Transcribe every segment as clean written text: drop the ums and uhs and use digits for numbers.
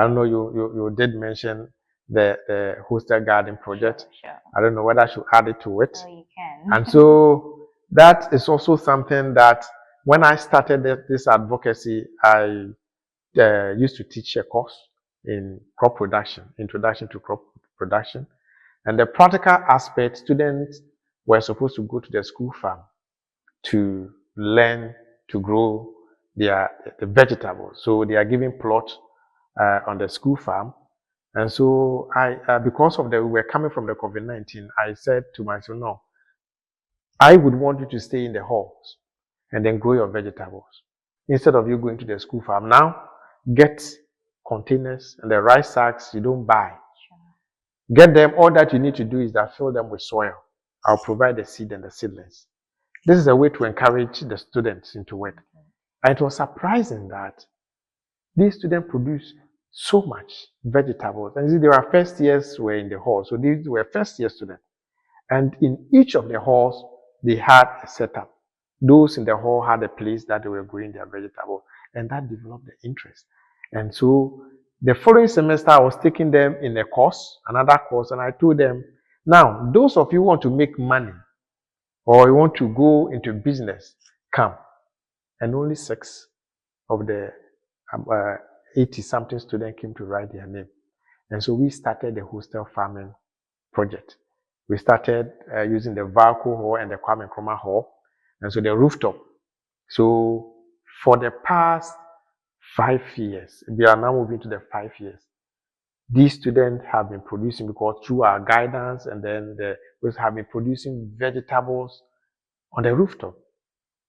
I don't know, you did mention the hostel garden project. Sure. I don't know whether I should add it to it. Oh, you can. And so that is also something that when I started this advocacy, I used to teach a course in crop production, introduction to crop production. And the practical aspect, students were supposed to go to the school farm to learn to grow the vegetables. So they are given plot on the school farm. And so because of we were coming from the COVID-19, I said to myself, no, I would want you to stay in the halls and then grow your vegetables instead of you going to the school farm. Now, get containers and the rice sacks you don't buy. Sure. Get them. All that you need to do is that fill them with soil. I'll provide the seed and the seedlings. This is a way to encourage the students into it. And it was surprising that these students produce so much vegetables. And you see, there were first years were in the hall. So these were first year students. And in each of the halls, they had a setup. Those in the hall had a place that they were growing their vegetables. And that developed the interest. And so the following semester, I was taking them in a course, another course, and I told them, now, those of you who want to make money or you want to go into business, come. And only 6 of the 80-something students came to write their name. And so we started the hostel farming project. We started using the Valco hall and the Kwame Nkrumah hall, and so the rooftop. So for the past 5 years, we are now moving to the 5 years. These students have been producing, because through our guidance, and then we have been producing vegetables on the rooftop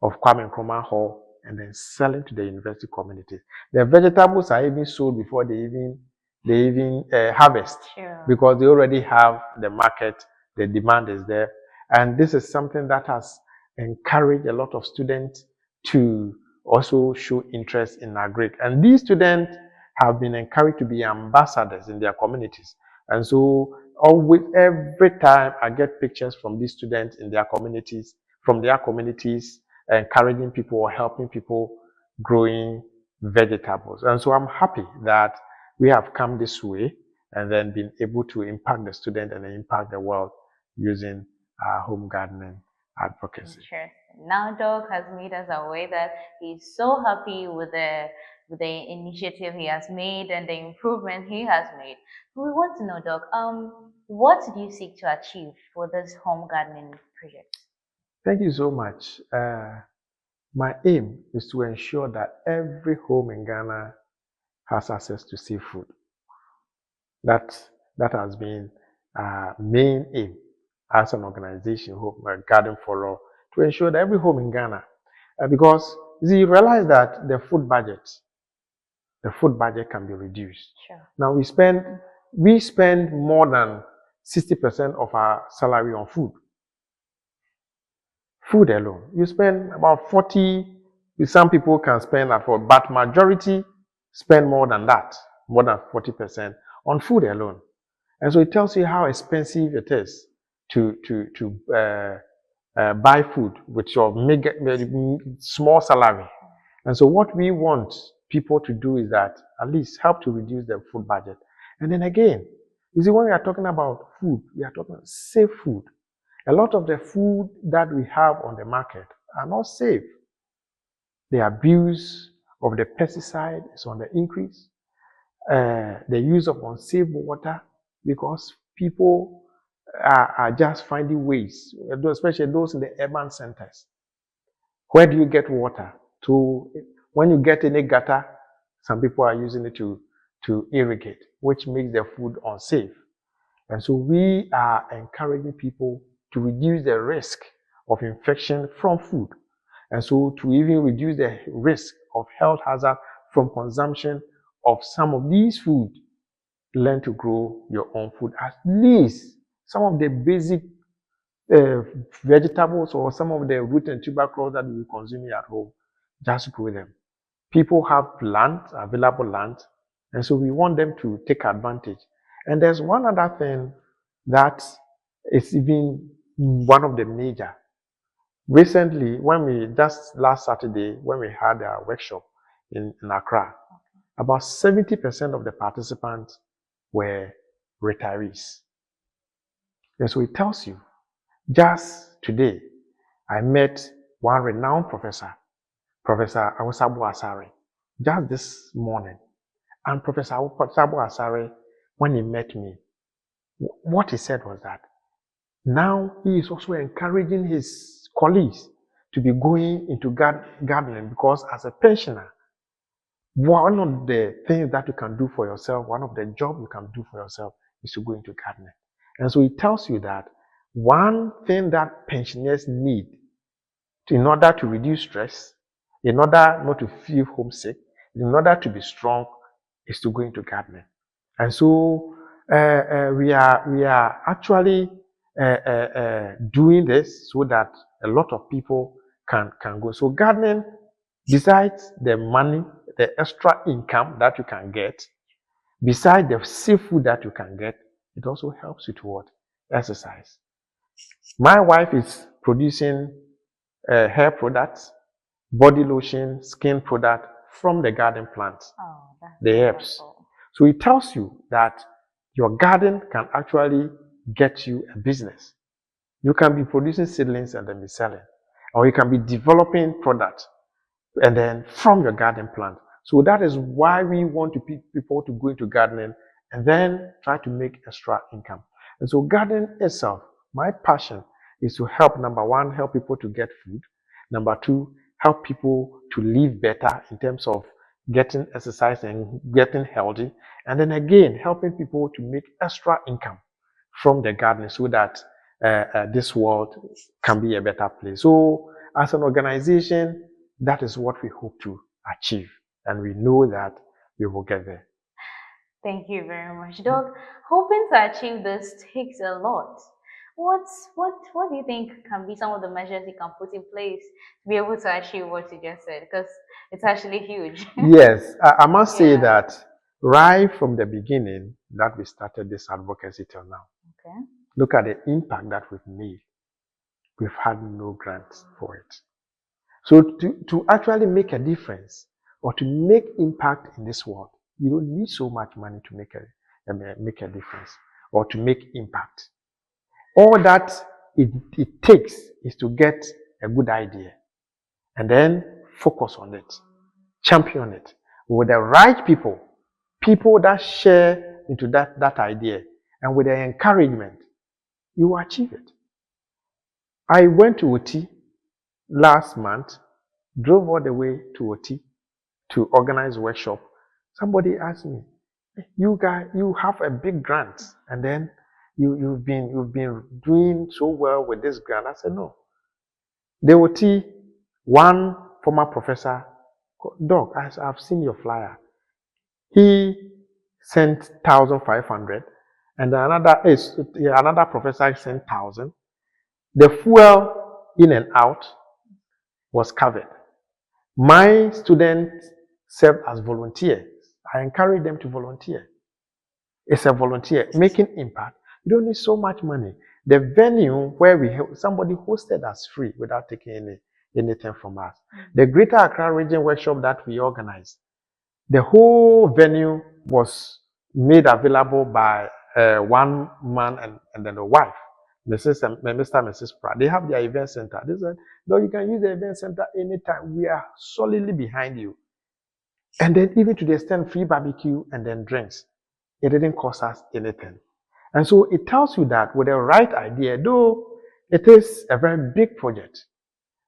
of Kwame Nkrumah hall, and then selling to the university communities. The vegetables are even sold before they even harvest, sure, because they already have the market, the demand is there. And this is something that has encouraged a lot of students to also show interest in agric. And these students have been encouraged to be ambassadors in their communities. And so always, every time I get pictures from these students in their communities, encouraging people or helping people growing vegetables. And so I'm happy that we have come this way and then been able to impact the student and impact the world using home gardening advocacy. Sure. Now Doc has made us aware that he's so happy with the initiative he has made and the improvement he has made. We want to know, Doc, what do you seek to achieve for this home gardening project? Thank you so much. My aim is to ensure that every home in Ghana has access to seafood. That has been our main aim as an organization, Home Garden for All, to ensure that every home in Ghana, because you realize that the food budget can be reduced. Sure. Now we spend more than 60% of our salary on food. Food alone. You spend about 40, some people can spend that for, but majority spend more than that, more than 40% on food alone. And so it tells you how expensive it is to buy food with your small salary. And so what we want people to do is that at least help to reduce the food budget. And then again, you see, when we are talking about food, we are talking about safe food. A lot of the food that we have on the market are not safe. The abuse of the pesticide is on the increase. The use of unsafe water, because people are just finding ways, especially those in the urban centers. Where do you get water? When you get any gutter, some people are using it to irrigate, which makes the food unsafe. And so we are encouraging people to reduce the risk of infection from food. And so to even reduce the risk of health hazard from consumption of some of these food, learn to grow your own food. At least some of the basic vegetables or some of the root and tuber crops that we consume at home, just grow them. People have land, available land, and so we want them to take advantage. And there's one other thing that is even one of the major. Recently, just last Saturday, when we had a workshop in Accra, about 70% of the participants were retirees. And so it tells you, just today, I met one renowned professor, Professor Awosabo Asare, just this morning. And Professor Awosabo Asare, when he met me, what he said was that now he is also encouraging his colleagues to be going into gardening, because as a pensioner, one of the things that you can do for yourself, one of the jobs you can do for yourself is to go into gardening. And so it tells you that one thing that pensioners need in order to reduce stress, in order not to feel homesick, in order to be strong, is to go into gardening. And so we are actually doing this so that a lot of people can go. So gardening, besides the money, the extra income that you can get, besides the seafood that you can get, it also helps you to what? Exercise. My wife is producing hair products, body lotion, skin product from the garden plants, the herbs. So it tells you that your garden can actually get you a business. You can be producing seedlings and then be selling, or you can be developing products and then from your garden plant. So that is why we want to people to go into gardening and then try to make extra income. And so gardening itself, my passion is to help, number one, help people to get food. Number two, help people to live better in terms of getting exercise and getting healthy. And then again, helping people to make extra income from the garden so that this world can be a better place. So as an organization, that is what we hope to achieve. And we know that we will get there. Thank you very much, Doc. Hoping to achieve this takes a lot. What do you think can be some of the measures you can put in place to be able to achieve what you just said? Because it's actually huge. Yes, I must say Yeah. that right from the beginning that we started this advocacy till now, Okay. look at the impact that we've made. We've had no grants for it. So to actually make a difference or to make impact in this world, you don't need so much money to make a difference or to make impact. All that it takes is to get a good idea and then focus on it, champion it with the right people, people that share into that idea, and with the encouragement, you will achieve it. I went to Oti last month, drove all the way to Oti to organize a workshop. Somebody asked me, "You guys, you have a big grant, and then you've been doing so well with this grant." I said, "No." The Oti, one former professor, Doc, I've seen your flyer. He sent 1,500, and another professor sent 1,000. The fuel in and out was covered. My students served as volunteers. I encourage them to volunteer. It's a volunteer making impact. You don't need so much money. The venue where somebody hosted us free without taking anything from us. The Greater Accra Region workshop that we organized, the whole venue was made available by one man and then a wife, Mrs. and Mr. and Mrs. Pratt. They have their event center. They said, "No, you can use the event center anytime. We are solidly behind you." And then even to the extent free barbecue and then drinks. It didn't cost us anything. And so it tells you that with the right idea, though it is a very big project,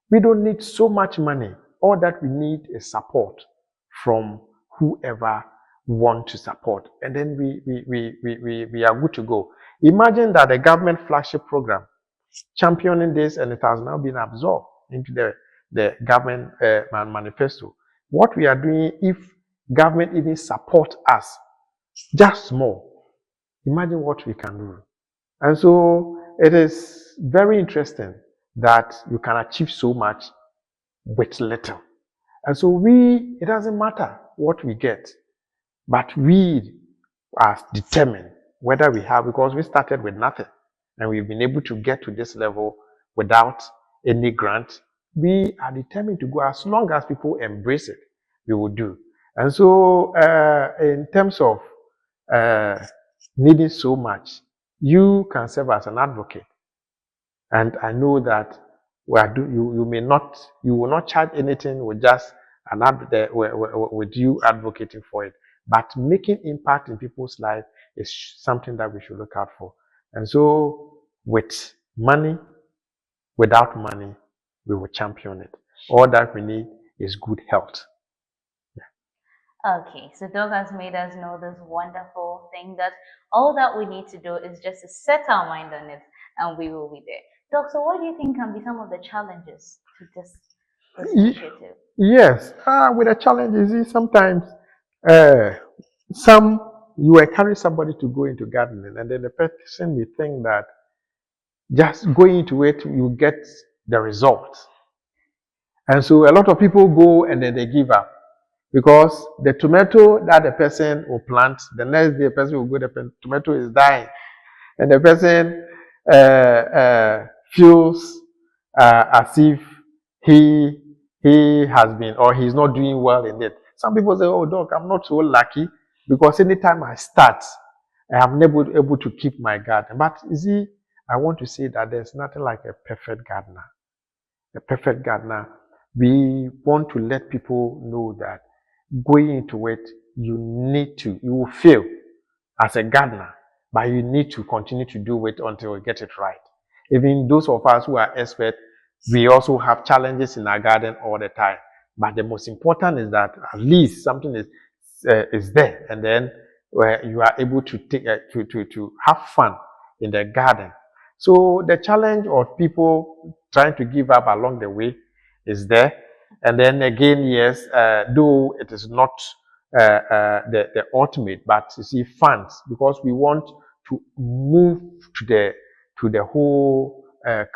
we don't need so much money. All that we need is support from whoever want to support. And then we are good to go. Imagine that the government flagship program championing this, and it has now been absorbed into the government manifesto. What we are doing, if government even support us just small, imagine what we can do. And so it is very interesting that you can achieve so much with little. And so it doesn't matter what we get, but we are determined whether we have, because we started with nothing and we've been able to get to this level without any grant. We are determined to go as long as people embrace it, we will do. And so, in terms of needing so much, you can serve as an advocate. And I know that you will not charge anything with just with you advocating for it. But making impact in people's life is something that we should look out for. And so, with money, without money, we will champion it. All that we need is good health. Okay, so Doug has made us know this wonderful thing that all that we need to do is just to set our mind on it and we will be there. Doug, so what do you think can be some of the challenges to this initiative? Yes, with a challenge, you see, sometimes uh, some you encourage somebody to go into gardening, and then the person may think that just going into it you get the result, and so a lot of people go and then they give up because the tomato that the person will plant, the next day the person will go, the tomato is dying, and the person feels as if he he has been or he's not doing well in it. Some people say, "Oh, doc, I'm not so lucky because anytime I start, I am never able to keep my garden." But you see, I want to say that there's nothing like a perfect gardener. A perfect gardener. We want to let people know that going into it, you will fail as a gardener, but you need to continue to do it until you get it right. Even those of us who are experts, we also have challenges in our garden all the time. But the most important is that at least something is there, and then where you are able to take to have fun in the garden. So the challenge of people trying to give up along the way is there. And then again, yes, though it is not the ultimate, but you see, funds, because we want to move to the whole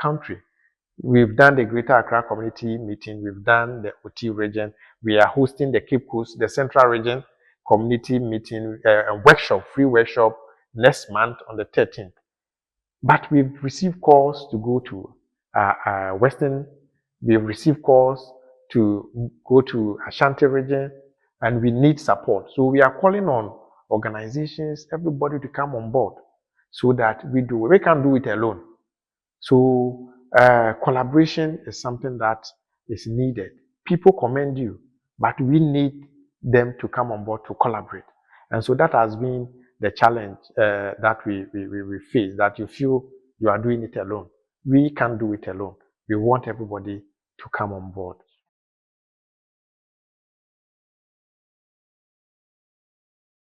country. We've done the Greater Accra Community Meeting. We've done the OT region. We are hosting the Cape Coast, the Central Region Community Meeting, workshop, free workshop next month on the 13th. But we've received calls to go to Western. We've received calls to go to Ashanti region, and we need support. So we are calling on organizations, everybody to come on board, so that we can't do it alone. So collaboration is something that is needed. People commend you, but we need them to come on board to collaborate. And so that has been the challenge that we face, that you feel you are doing it alone. We can't do it alone. We want everybody to come on board